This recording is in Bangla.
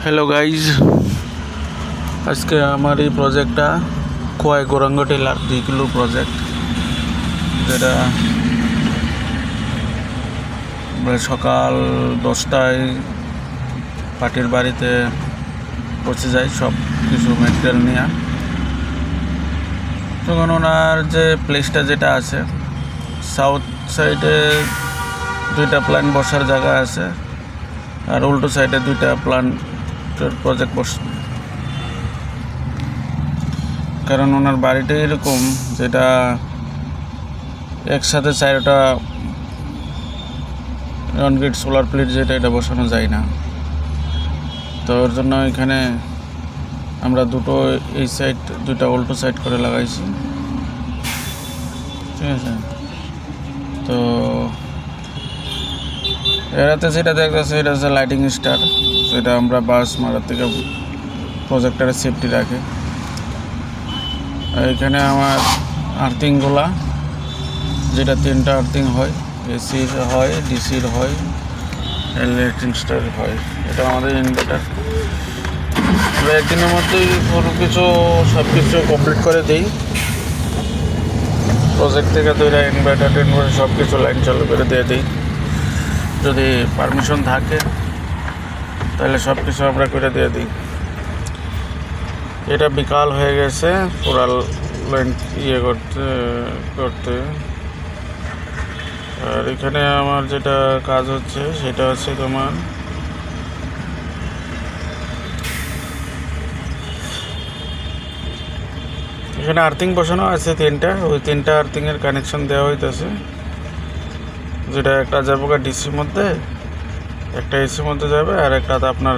হ্যালো গাইজ, আজকে আমার এই প্রজেক্টটা খোয়াই গৌরাঙ্গ টেলার 2 কিলো প্রজেক্ট, যেটা সকাল 10টায় পার্টির বাড়িতে পৌঁছে যায় সব কিছু ম্যাটেরিয়াল নিয়ে। তখন ওনার যে প্লেসটা যেটা আছে, সাউথ সাইডে 2টা প্ল্যান বসার জায়গা আছে, আর উল্টো সাইডে 2টা প্ল্যান্টের প্রজেক্ট বসছে। কারণ ওনার বাড়িটা এরকম, যেটা একসাথে 4টা অনগ্রিড সোলার প্লেট যেটা এটা বসানো যায় না। তো ওর জন্য এখানে আমরা দুটো এই সাইড 2টা উল্টো সাইড করে লাগাইছি, ঠিক আছে। তো এরাতে যেটা দেখতেছে এটা হচ্ছে লাইটিং স্টার, যেটা আমরা বাস মারার থেকে প্রজেক্টরের সেফটি রাখে। এখানে আমার আর্থিংগুলা, যেটা 3টা আর্থিং হয়, এসির হয়, ডিসির হয়, ইলেকট্রিক স্টার হয়। এটা আমাদের ইনভার্টার। আমরা একদিনের মধ্যেই সব কিছু কমপ্লিট করে দিই। প্রজেক্ট থেকে তৈরি ইনভার্টার সব কিছু লাইন চালু করে দিয়ে দিই। যদি পারমিশন থাকে তাহলে সব কিছু আমরা করে দিয়ে দিই। এটা বিকাল হয়ে গেছে পুরা লাইন করতে। আর এখানে আমার যেটা কাজ হচ্ছে সেটা হচ্ছে তোমার এখানে আর্থিং বসানো আছে 3টা, ওই 3টা আর্থিংয়ের কানেকশন দেওয়া হইতেছে। যেটা একটা যাবো ডিসির মধ্যে, একটা এসির মধ্যে যাবে, আর একটা আপনার